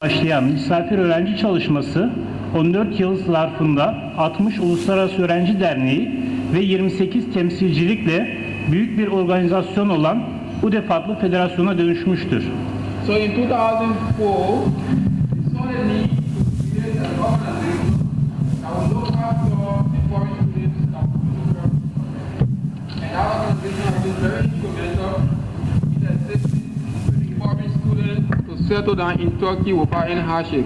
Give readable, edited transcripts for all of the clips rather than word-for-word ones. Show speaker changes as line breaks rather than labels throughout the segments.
başlayan misafir öğrenci çalışması 14 yıl zarfında 60 Uluslararası Öğrenci Derneği ve 28 temsilcilikle büyük bir organizasyon olan UDEF adlı federasyona dönüşmüştür.
So in 2004, we saw the need to create an organization that will look after the foreign students that will come. And our organization has been very instrumental in assisting foreign students to settle down in Turkey without any hardship.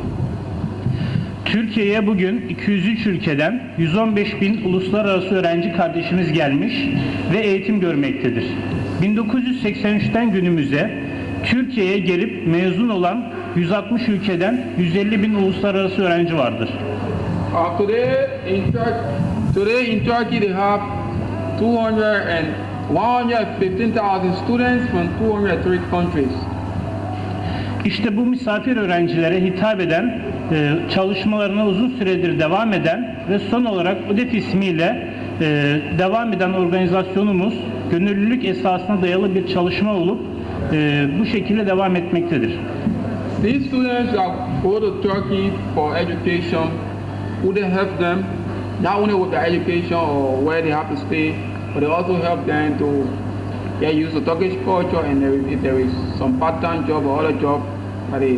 Türkiye'ye bugün 203 ülkeden 115.000 uluslararası öğrenci kardeşimiz gelmiş ve eğitim görmektedir. 1983'ten günümüze Türkiye'ye gelip mezun olan 160 ülkeden 150.000 uluslararası öğrenci vardır.
Today in Turkey they have 115,000 students from 203 countries.
İşte bu misafir öğrencilere hitap eden, çalışmalarına uzun süredir devam eden ve son olarak UDEF ismiyle devam eden organizasyonumuz gönüllülük esasına dayalı bir çalışma olup bu şekilde devam etmektedir.
These students that go to Turkey for education, UDEF help them not only with their education or where they have to stay, but they also help them to get used to Turkish culture, and if there is some part-time job or other job that they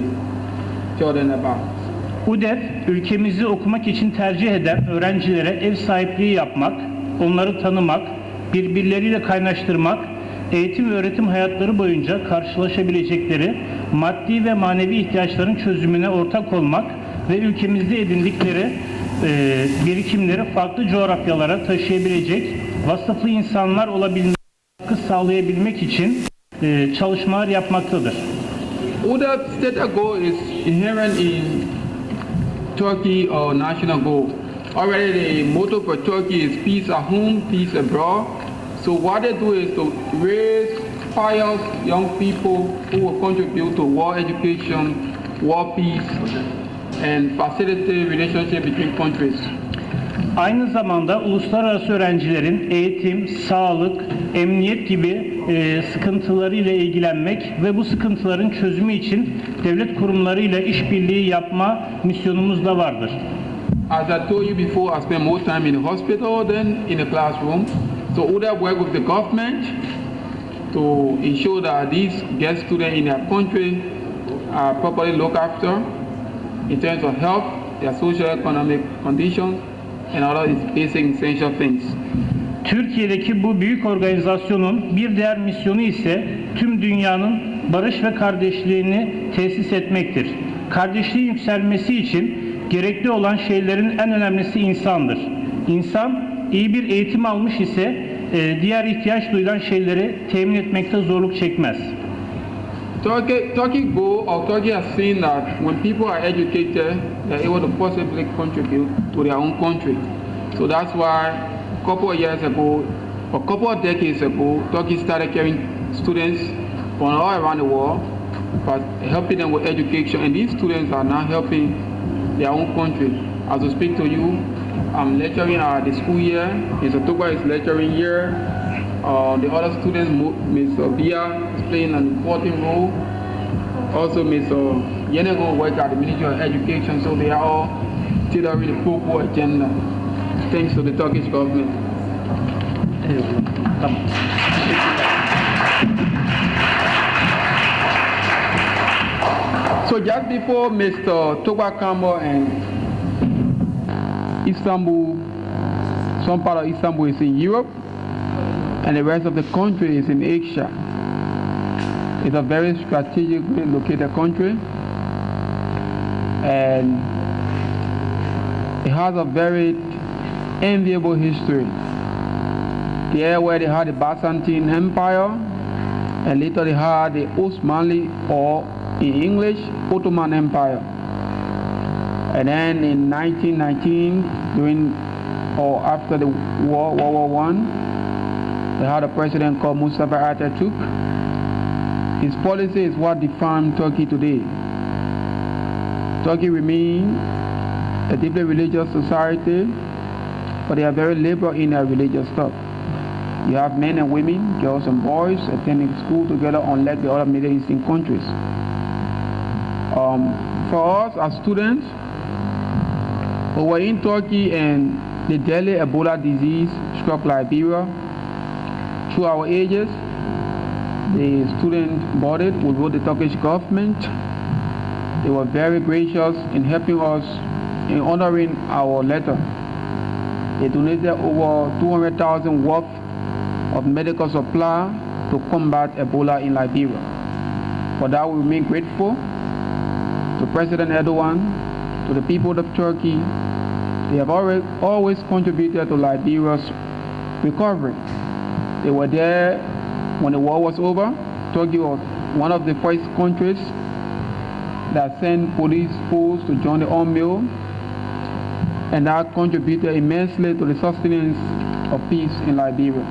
tell them about.
UDEF, ülkemizi okumak için tercih eden öğrencilere ev sahipliği yapmak, onları tanımak, birbirleriyle kaynaştırmak, eğitim ve öğretim hayatları boyunca karşılaşabilecekleri maddi ve manevi ihtiyaçların çözümüne ortak olmak ve ülkemizde edindikleri birikimleri farklı coğrafyalara taşıyabilecek vasıflı insanlar olabilmeyi sağlayabilmek için çalışmalar yapmaktadır.
UDEF stated goal is inherent in Turkey or national goal. Already the motto for Turkey is peace at home, peace abroad. So what they do is to raise pious young people who will contribute to war education, war peace, and facilitate relationship between countries.
Aynı zamanda uluslararası öğrencilerin eğitim, sağlık, emniyet gibi sıkıntılarıyla ilgilenmek ve bu sıkıntıların çözümü için devlet kurumlarıyla işbirliği yapma misyonumuz da vardır.
As I told you before, I spend more time in the hospital than in the classroom. So UDEF work with the government to ensure that these guest students in their country are properly looked after in terms of health, their socio-economic conditions, and other basic essential things.
Türkiye'deki bu büyük organizasyonun bir diğer misyonu ise tüm dünyanın barış ve kardeşliğini tesis etmektir. Kardeşliğin yükselmesi için gerekli olan şeylerin en önemlisi insandır. İnsan iyi bir eğitim almış ise diğer ihtiyaç duyulan şeyleri temin etmekte zorluk çekmez.
Turkey has seen that when people are educated, they're able to possibly contribute to their own country. So that's why a couple of years ago, a couple of decades ago, Turkey started carrying students from all around the world, but helping them with education, and these students are now helping their own country. As I speak to you, I'm lecturing at the school year. Mr. Toba is lecturing here. The other students, Mr. Bia is playing an important role. Also, Mr. Yenego works at the Ministry of Education, so they are all tailoring the pro agenda, thanks to the Turkish government. So just before Mr. Toba Kambo and Istanbul, some part of Istanbul is in Europe, and the rest of the country is in Asia. It's a very strategically located country, and it has a very enviable history. There where they had the Byzantine Empire, and later they had the Osmanli, or in English, Ottoman Empire. And then in 1919, during or after the World War I, they had a president called Mustafa Atatürk. His policy is what defined Turkey today. Turkey remains a deeply religious society, but they are very liberal in their religious stuff. You have men and women, girls and boys attending school together, unlike the other Middle Eastern countries. for us as students, we were in Turkey and the deadly Ebola disease struck Liberia. Through our ages, the student body, we wrote the Turkish government. They were very gracious in helping us in honoring our letter. They donated over 200,000 worth of medical supply to combat Ebola in Liberia. For that, we remain grateful to President Erdogan, to the people of Turkey. They have always contributed to Liberia's recovery. They were there when the war was over. Turkey was one of the first countries that sent police forces to join the army, and that contributed immensely to the sustenance of peace in Liberia.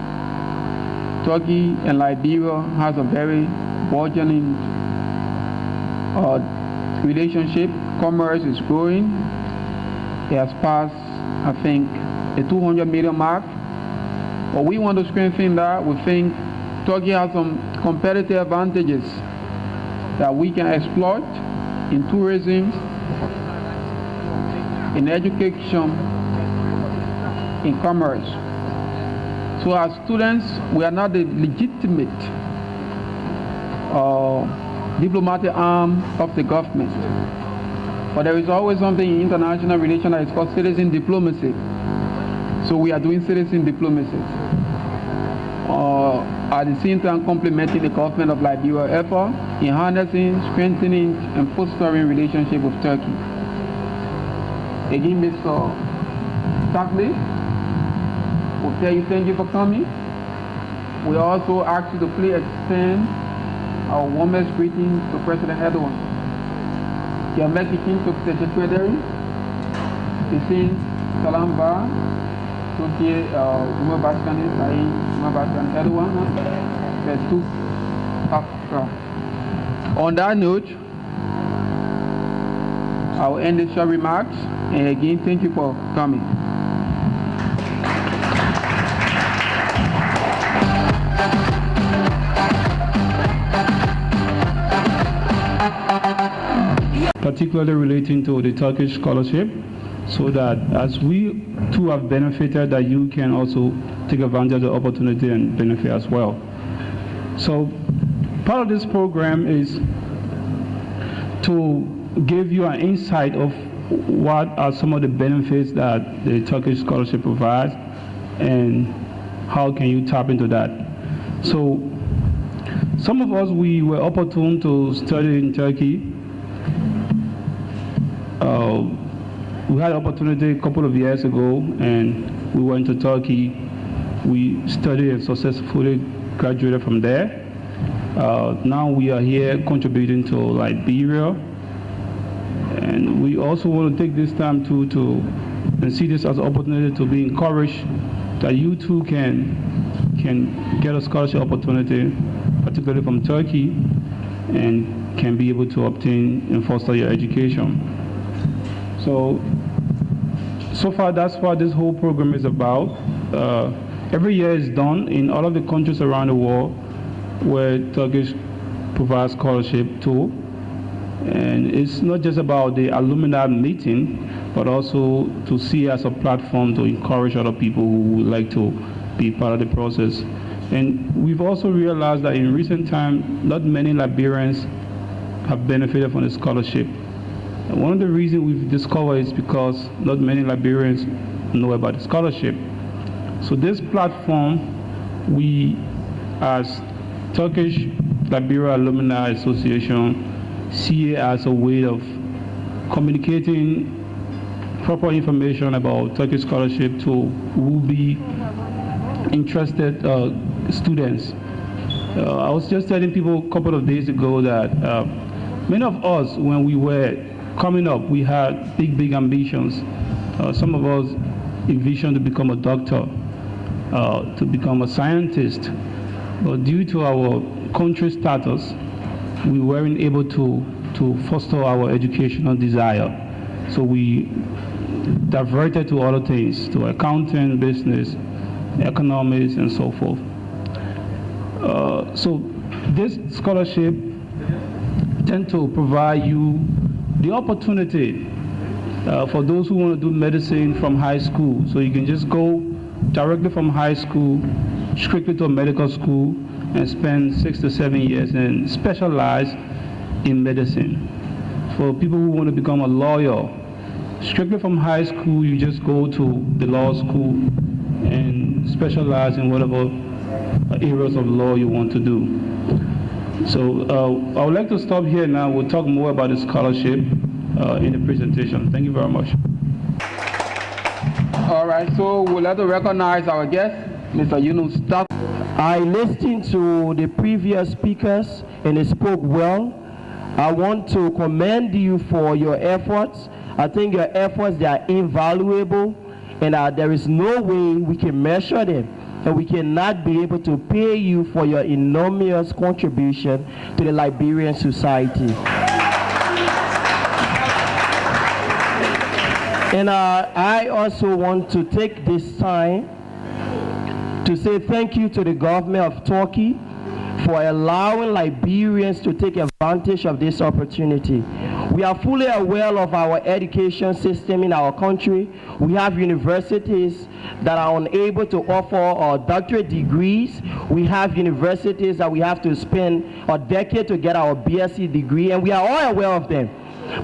Turkey and Liberia has a very burgeoning relationship. Commerce is growing. It has passed, I think, the 200 million mark. But we want to strengthen that. We think Turkey has some competitive advantages that we can exploit in tourism, in education, in commerce. So as students, we are not the legitimate diplomatic arm of the government. But there is always something in international relations that is called citizen diplomacy. So we are doing citizen diplomacy. At the same time complementing the government of Liberia effort in harnessing, strengthening, and fostering relationship with Turkey. Again, Mr. Stackley, we'll tell you thank you for coming. We also ask you to please extend our warmest greetings to President Erdogan. Your Mexican Secretary, Tisin Salamba, Turkiye Mezunlari Erdogan, Africa. On that note, I will end the short remarks, and again, thank you for coming.
Particularly relating to the Turkish scholarship, so that as we too have benefited, that you can also take advantage of the opportunity and benefit as well. So part of this program is to give you an insight of what are some of the benefits that the Turkish scholarship provides and how can you tap into that. So some of us, we were opportune to study in Turkey. We had an opportunity a couple of years ago, and we went to Turkey. We studied and successfully graduated from there. Now we are here contributing to Liberia, and we also want to take this time to see this as an opportunity to be encouraged that you too can get a scholarship opportunity, particularly from Turkey, and can be able to obtain and foster your education. So far, that's what this whole program is about. Every year is done in all of the countries around the world where Turkish provides scholarship to. And it's not just about the alumni meeting, but also to see as a platform to encourage other people who would like to be part of the process. And we've also realized that in recent times, not many Liberians have benefited from the scholarship. And one of the reasons we've discovered is because not many Liberians know about the scholarship. So this platform, we as Turkish Liberia Alumni Association see it as a way of communicating proper information about Turkish scholarship to who will be interested students. I was just telling people a couple of days ago that many of us, when we were coming up, we had big ambitions. Some of us envisioned to become a doctor, to become a scientist, but due to our country status, we weren't able to foster our educational desire. So we diverted to other things, to accounting, business, economics, and so forth. So this scholarship tends to provide you
the opportunity for those who want to do medicine from high school. So you can just go directly from high school strictly to a medical school and spend 6 to 7 years and specialize in medicine. For people who want to become a lawyer, strictly from high school, you just go to the law school and specialize in whatever areas of law you want to do. So I would like to stop here now. We'll talk more about the scholarship in the presentation. Thank you very much.
All right, so we'd like to recognize our guest, Mr. Yunus.
I listened to the previous speakers and they spoke well. I want to commend you for your efforts. I think your efforts, they are invaluable, and there is no way we can measure them, and we cannot be able to pay you for your enormous contribution to the Liberian society. And I also want to take this time to say thank you to the government of Turkey for allowing Liberians to take advantage of this opportunity. We are fully aware of our education system in our country. We have universities that are unable to offer doctorate degrees. We have universities that we have to spend a decade to get our BSc degree, and we are all aware of them.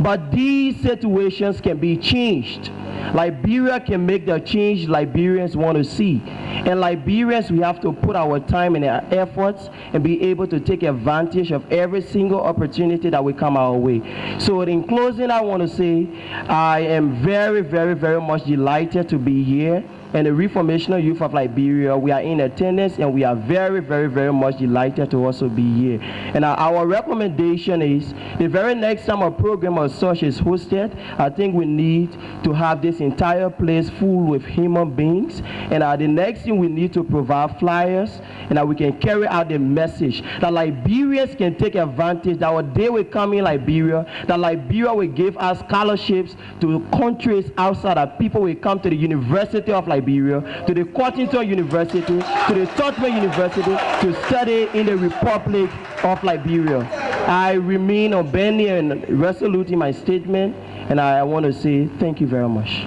But these situations can be changed. Liberia can make the change Liberians want to see. And Liberians, we have to put our time and our efforts and be able to take advantage of every single opportunity that will come our way. So in closing, I want to say I am very, very, very much delighted to be here. And the Reformational Youth of Liberia, we are in attendance, and we are very, very, very much delighted to also be here. And our recommendation is the very next time a program of such is hosted, I think we need to have this entire place full with human beings. And the next thing we need to provide flyers, and that we can carry out the message that Liberians can take advantage, that our day will come in Liberia, that Liberia will give us scholarships to countries outside, that people will come to the University of Liberia, to the Cottington University, to the Tottenham University to study in the Republic of Liberia. I remain unbending and resolute in my statement, and I want to say thank you very much.